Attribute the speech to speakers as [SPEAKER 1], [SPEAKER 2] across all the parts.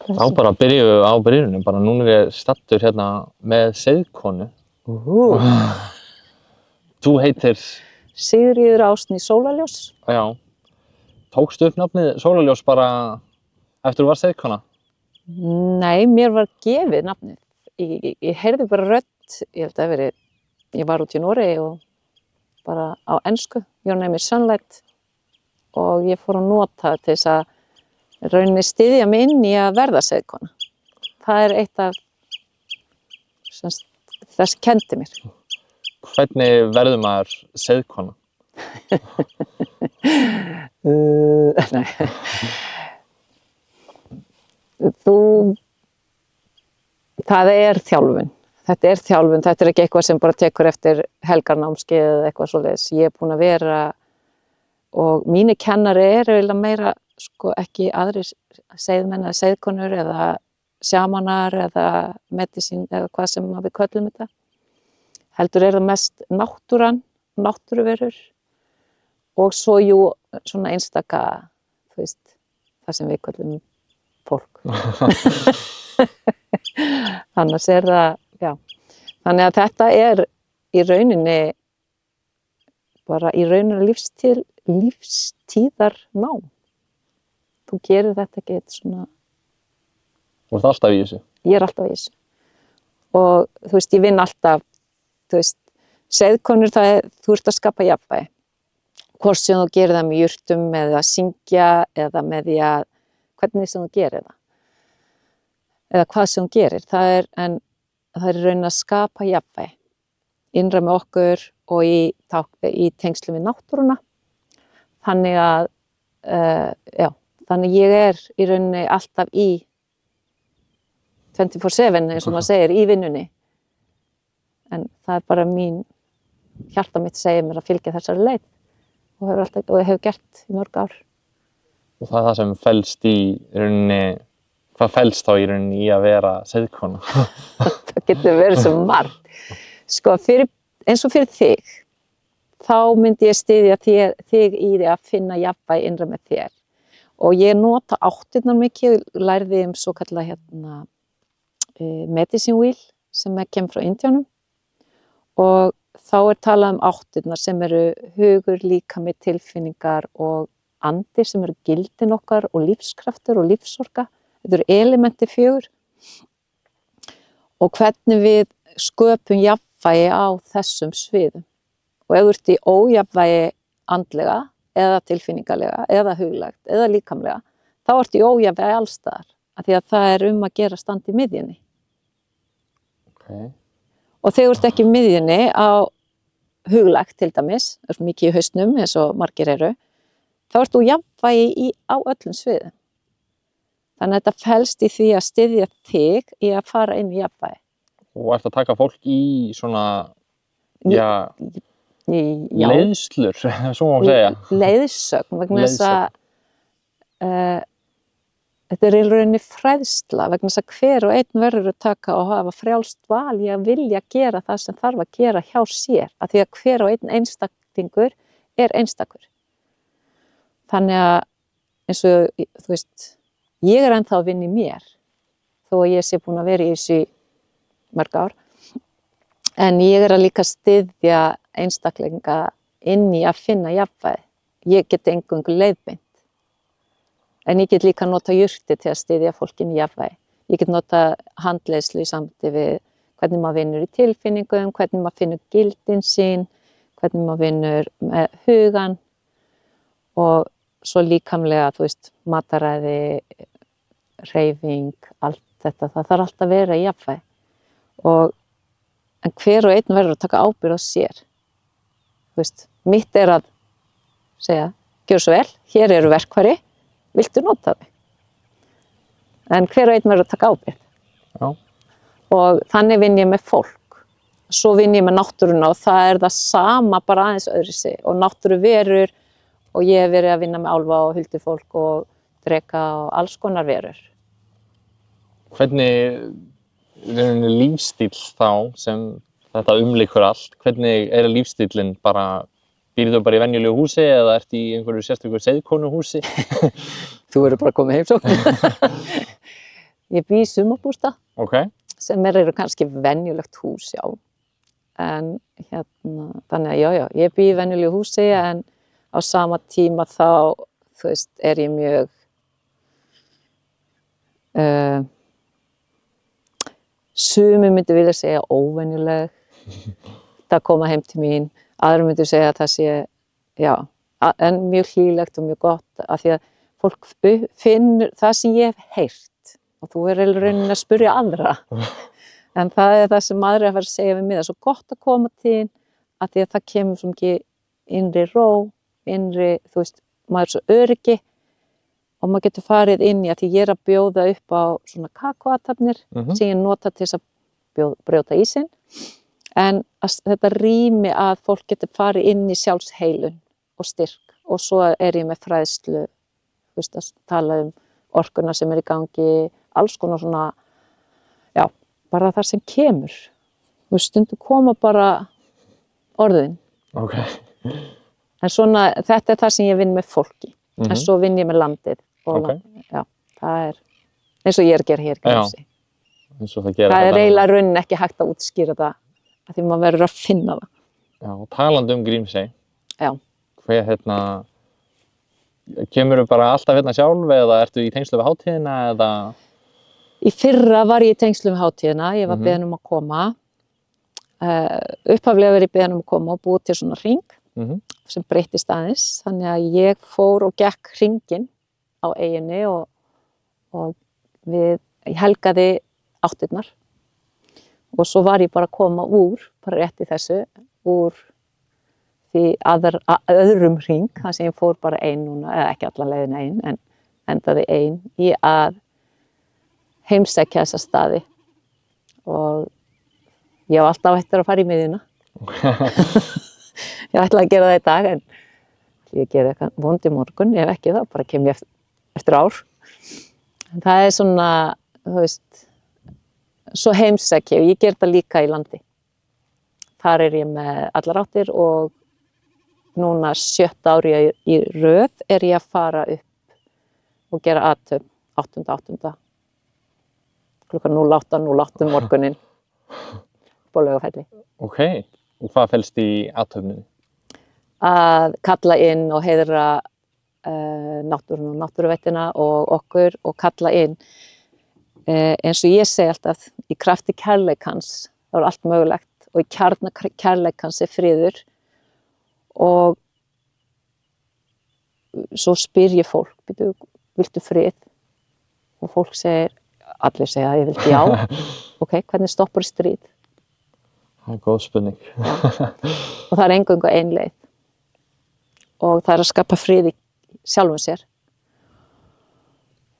[SPEAKER 1] Þá bara byrjum við á byrjunum, bara núna er ég staddur hérna með seiðkonu. Þú heitir?
[SPEAKER 2] Sigríður Ásný Sólarljós.
[SPEAKER 1] Já. Tókstu upp nafnið Sólarljós bara eftir þú var seiðkona?
[SPEAKER 2] Nei, mér var gefið nafnið. Ég heyrði bara rödd, ég held að ég var út í Noregi og bara á ensku, Your name is Sunlight, og ég fór að nota til þess að rauninni styðja mig inn í að verða seiðkona. Það er eitt af þess kenndi mér.
[SPEAKER 1] Hvernig verður maður seiðkona?
[SPEAKER 2] Nei. Það er þjálfun. Þetta er þjálfun, þetta er ekki eitthvað sem bara tekur eftir helgarnámskeið eða eitthvað svoleiðis. Ég er búin að vera, og mínir kennari eru eiginlega meira, sko, ekki aðrir seiðmenn eða seiðkonur eða sjamanar eða medicín eða hvað sem við köllum þetta. Heldur er það mest náttúran, náttúruverur og svo svona einstaka, þú veist, það sem við köllum fólk. Annars er það, já. Þannig að þetta er í rauninni bara í rauninni lífstíðarnám. Þú gerir þetta ekki eitt svona.
[SPEAKER 1] Þú ert alltaf í þessu?
[SPEAKER 2] Ég er alltaf í þessu. Og þú veist, ég vinn alltaf, þú veist, seiðkonur, þú ert að skapa jafnvægi. Hvort sem þú gerir það með jurtum eða að syngja eða með því að hvernig sem þú gerir það. Eða hvað sem þú gerir. En það er í rauninni að skapa jafnvægi. Innra með okkur og í tengslum við náttúruna. Þannig að, þannig ég er í rauninni alltaf í 24/7 eins og maður segir, í vinnunni. En það er bara hjarta mitt segir mér að fylgja þessari leið og ég hef gert í mörg ár.
[SPEAKER 1] Og það er það sem felst í rauninni, hvað felst þá í rauninni í að vera seiðkona?
[SPEAKER 2] Það getur verið svo margt. Sko, eins og fyrir þig, þá myndi ég styðja þig í því að finna jafnvægi innra með þér. Og ég nota áttirnar mikið, lærði svo kallað medicine wheel sem kemur frá Indíánum. Og þá er talað áttirnar sem eru hugur, líkami, tilfinningar og andi sem eru gildin okkar og lífskraftur og lífsorka. Þetta eru elementi 4. Og hvernig við sköpum jafnvægi á þessum sviðum. Og ef þú ert í ójafnvægi andlega eða tilfinningalega eða huglegt eða líkamlega, þá ert í ójafnvægi allstaðar. Af því að það er að gera stand í miðjunni.
[SPEAKER 1] Okay.
[SPEAKER 2] Og þegar þú ert ekki í miðjunni á huglegt til dæmis, mikið í hausnum eins og margir eru, þá ert þú jafnvægi á öllum sviðum. Þannig að þetta felst í því að styðja þig í að fara inn í jafnvægi.
[SPEAKER 1] Og ert að taka fólk í svona, leiðslur, svo má segja.
[SPEAKER 2] Leiðsögn, vegna þess að þetta er í rauninni fræðsla, vegna þess að hver og einn verður að taka og hafa frjálst val í að vilja gera það sem þarf að gera hjá sér. Af því að hver og einn einstaklingur er einstakur. Þannig að eins og, þú veist, ég er ennþá að vinna í mér, þó að ég sé búin að vera í þessu mörg ár. En ég er að líka styðja einstaklinga inn í að finna jafnvægi. Ég get eingöngu leiðbeint. En ég get líka nota jurti til að styðja fólkin í jafnvægi. Ég get nota handleiðslu í sambandi við hvernig maður vinnur í tilfinningum, hvernig maður finnur gildin sín, hvernig maður vinnur með hugan og svo líkamlega, þú veist, mataræði, hreyfing, allt þetta. Það þarf alltaf að vera í jafnvægi. En hver og einn verður að taka ábyrgð á sér. Þú veist, mitt er að segja, gjör svo vel, hér eru verkfæri, viltu nota þau? En hver og einn verður að taka ábyrgð.
[SPEAKER 1] Já.
[SPEAKER 2] Og þannig vinn ég með fólk. Svo vinn ég með náttúruna og það er það sama bara aðeins öðruvísi. Og náttúruverur, og ég hef verið að vinna með álfa og huldufólk og dreka og alls konar verur.
[SPEAKER 1] Hvernig lífstíl þá sem þetta umlykur allt? Hvernig er lífstílinn bara? Býrðu bara í venjulegu húsi eða ert í einhverju sérstöku seiðkonuhúsi?
[SPEAKER 2] Þú verður bara að koma heimsókn. Ég bý í sumarbústað
[SPEAKER 1] Ok,
[SPEAKER 2] sem eru kannski venjulegt hús, já. En þannig að já, ég bý í venjulegu húsi en á sama tíma þá, þú veist, er ég mjög sumir myndu vilja segja óvenjuleg, það koma heim til mín, aðrir myndu segja að það sé, já, en mjög hlýlegt og mjög gott af því að fólk finnur það sem ég hef heyrt og þú er rauninni að spyrja aðra. En það er það sem aðrir að fara að segja við mig, það er svo gott að koma til þín af því að það kemur svo mikið innri ró, þú veist, maður er svo öryggi og maður getur farið inn í að því ég er að bjóða upp á svona kakóathafnir sem ég nota til þess að brjóta ísinn. En þetta rými að fólk getur farið inn í sjálfsheilun og styrk og svo er ég með fræðslu, þú veist, að tala orkuna sem er í gangi, alls konar svona, já, bara það sem kemur. Þú veist, stundum koma bara orðin.
[SPEAKER 1] ok.
[SPEAKER 2] En svona, þetta er það sem ég vinn með fólki. En svo vinn ég með landið. Og já, það er eins og ég er að gera hér í Grímsey. Það er eiginlega raunin ekki hægt að útskýra það af því maður verður að finna það.
[SPEAKER 1] Já, og talandi Grímsey.
[SPEAKER 2] Já.
[SPEAKER 1] Hver kemurðu bara alltaf sjálf eða ertu í tengslu við hátíðina eða?
[SPEAKER 2] Í fyrra var ég í tengslu við hátíðina, ég var beðin að koma. Upphaflega var ég beðin að koma og búið til svona hring sem breyttist aðeins. Þannig að ég fór og gekk hringinn á eyjunni og ég helgaði áttirnar. Og svo var ég bara að koma bara rétt í þessu, úr því öðrum hring, þar sem ég fór bara ein núna, eða ekki alla leiðina ein, en endaði ein í að heimsækja þessa staði. Og ég á alltaf eftir að fara í miðjuna. Ég ætlaði að gera það í dag, en ég gera eitthvað vond í morgun, ef ekki það, bara kem ég eftir ár. En það er svona, þú veist, svo heimsækja, og ég ger það líka í landi. Þar er ég með allar áttir og núna 7. ári í röð er ég að fara upp og gera athöfn 8.8. klukkan 08:08 morguninn upp á Laugafelli.
[SPEAKER 1] Ok, og hvað felst í athöfninni?
[SPEAKER 2] Að kalla inn og heiðra náttúruna og náttúruvættina og okkur og kalla inn eins og ég segi alltaf í krafti kærleikans þá er allt mögulegt og í kjarna kærleikans er friður og svo spyr ég fólk, viltu frið? Og fólk segir, allir segja að ég vildi já. Ok, hvernig stoppar stríð?
[SPEAKER 1] Það er góð spurning.
[SPEAKER 2] Og það er eingöngu ein leið. Og það er að skapa frið í sjálfum sér.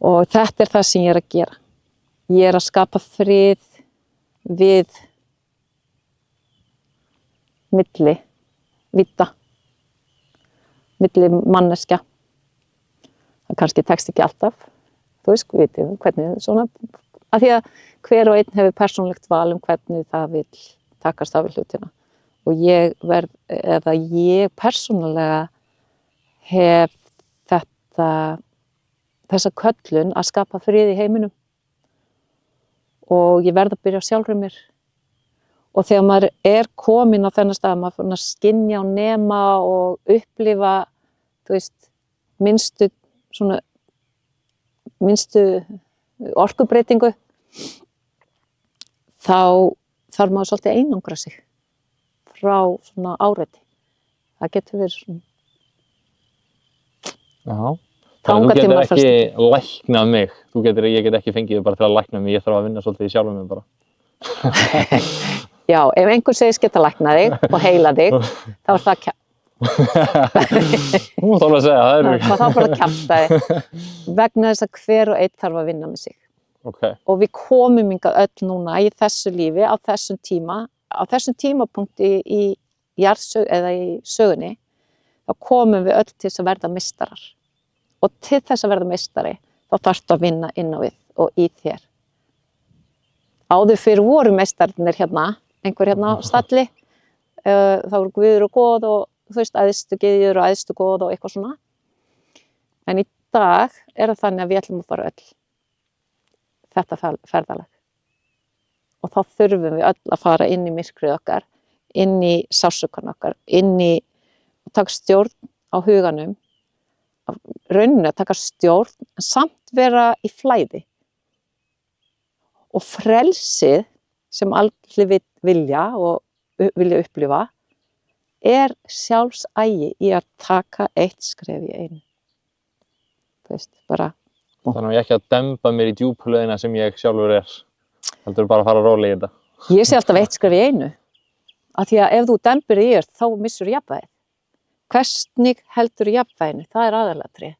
[SPEAKER 2] Og þetta er það sem ég er að gera. Ég er að skapa frið við milli manneskja. Það kannski tekst ekki alltaf. Þú veist, vitið hvernig svona, af því að hver og einn hefur persónulegt val hvernig það vil takast af við hlutina. Og ég persónulega hef þessa köllun að skapa frið í heiminum. Og ég verð að byrja sjálfur mér. Og þegar maður er kominn á þennan stað, maður fann að skynja og nema og upplifa, þú veist, minnstu orkubreytingu, þá þarf maður svolítið að einangra sig frá svona áreiti. Það getur verið svona.
[SPEAKER 1] Já. Þannig að þú getur ekki læknað mig. Ég get ekki fengið þig bara til að lækna mig, ég þarf að vinna svolítið í sjálfum mig bara.
[SPEAKER 2] Já, ef einhver segist geta læknað þig og heila þig, þá er það
[SPEAKER 1] Nú þá að segja, það er
[SPEAKER 2] þá bara kjaftaði vegna þess að hver og einn þarf að vinna með sig.
[SPEAKER 1] Okay.
[SPEAKER 2] Og við komum hingað öll núna í þessu lífi á þessum tímapunkti í jarðsögu eða í sögunni, þá komum við öll til þess að verða meistarar. Og til þess að verða meistari, þá þarftu að vinna inn á við og í þér. Áður fyrir voru meistararnir einhver á stalli, þá voru guður og goð og þú veist, æðstu gyðjur og æðstu goð og eitthvað svona. En í dag er það þannig að við ætlum að fara öll þetta ferðalag. Og þá þurfum við öll að fara inn í myrkrið okkar, inn í sársaukann okkar, inn í að taka stjórn á huganum, rauninni að taka stjórn, en samt vera í flæði. Og frelsið sem allir vilja og vilja upplifa sjálfsagi í að taka eitt skref í einu. Þú veist, bara.
[SPEAKER 1] Þannig að ég ekki að demba mér í djúpulöðina sem ég sjálfur heldur bara að fara rólega í þetta.
[SPEAKER 2] Ég sé alltaf eitt skref í einu. Af því að ef þú dembir í þér, þá missur jafnvægið. Hvernig heldur jafnvæginu? Það er aðalatriðið.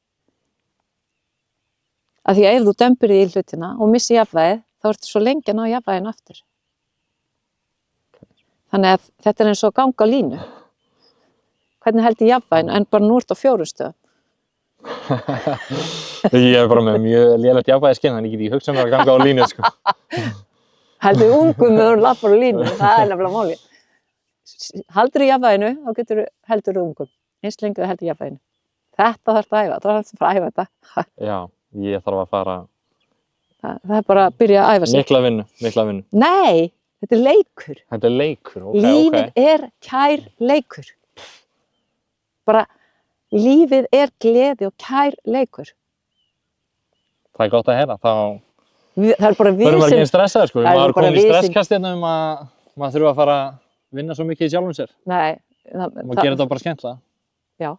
[SPEAKER 2] Af því að ef þú dembir í hlutina og missir jafnvægið, þá ertu svo lengi að ná jafnvæginu aftur. Þannig að þetta er eins og að ganga á línu. Hvernig heldur jafnvæginu? En bara nú ertu á 4 stöðum.
[SPEAKER 1] Ég er bara með mjög lélegt jafnvægisskyn, þannig ég get ekki hugsað mér að ganga á línu, sko.
[SPEAKER 2] Heldur ungum með þú lappar á línu, það er nefnilega málið. Haldur í jafnvæginu, þá heldur ungum. Eins lengi þú heldur jafnvæginu. Þetta þarf að æfa, það þarf að æfa þetta.
[SPEAKER 1] Já, ég þarf að fara.
[SPEAKER 2] Það er bara að byrja að æfa sig.
[SPEAKER 1] Mikla vinnu.
[SPEAKER 2] Nei, þetta er leikur.
[SPEAKER 1] Þetta er leikur, ok.
[SPEAKER 2] Lífið er kær leikur. Bara, lífið er gleði og kær leikur.
[SPEAKER 1] Það er gott að heyra, þá
[SPEAKER 2] Það er bara við
[SPEAKER 1] verðum maður ekki stressaður, sko.
[SPEAKER 2] Það er
[SPEAKER 1] Maður er
[SPEAKER 2] bara
[SPEAKER 1] komin í
[SPEAKER 2] við sem-
[SPEAKER 1] stresskast hérna að maður þurfa að fara að vinna svo mikið í sjálfum sér.
[SPEAKER 2] Nei,
[SPEAKER 1] Maður gerir þetta bara skemmtilega.
[SPEAKER 2] já,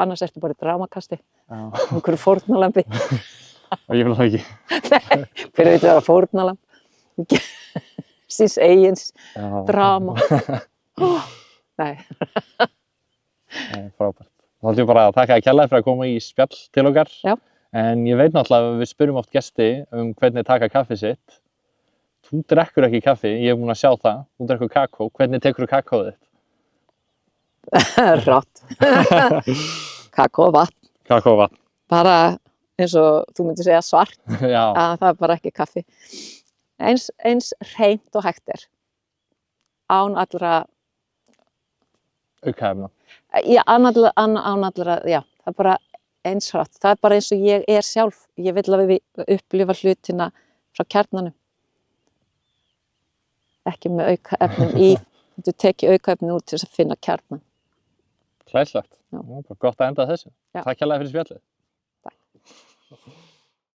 [SPEAKER 2] annars ertu bara í dramakasti,
[SPEAKER 1] Já,
[SPEAKER 2] einhverju fórnalambi.
[SPEAKER 1] og ég vil það ekki.
[SPEAKER 2] Hver veit að vera fórnalamb? Síns eigins
[SPEAKER 1] Já,
[SPEAKER 2] drama. Nei,
[SPEAKER 1] frábært. Þá ætlum ég bara að þakka þér kærlega fyrir að koma í spjall til okkar.
[SPEAKER 2] Já.
[SPEAKER 1] En ég veit náttúrulega að við spyrjum oft gesti hvernig taka kaffið sitt. Þú drekkur ekki kaffi, ég hef búin að sjá það. Þú drekkur kakó. Hvernig tekur þú kakóið þitt?
[SPEAKER 2] rátt. Kakó og vatn,
[SPEAKER 1] Kakó og vatn.
[SPEAKER 2] bara eins og þú myndir segja svart,
[SPEAKER 1] Já,
[SPEAKER 2] að það er bara ekki kaffi. Eins hreint og hægt er. Án allra,
[SPEAKER 1] aukahefna.
[SPEAKER 2] já, án allra, já, það er bara eins hratt. Það er bara eins og ég er sjálf. Ég vil að við upplifa hlutina frá kjarnanum. Ekki með aukaefnum í, þú tekið aukaefnum út til þess að finna kjarnan.
[SPEAKER 1] Klæslegt.
[SPEAKER 2] Já.
[SPEAKER 1] Bara gott að enda á þessu.
[SPEAKER 2] Já.
[SPEAKER 1] Takk kærlega fyrir spjallið.
[SPEAKER 2] Takk.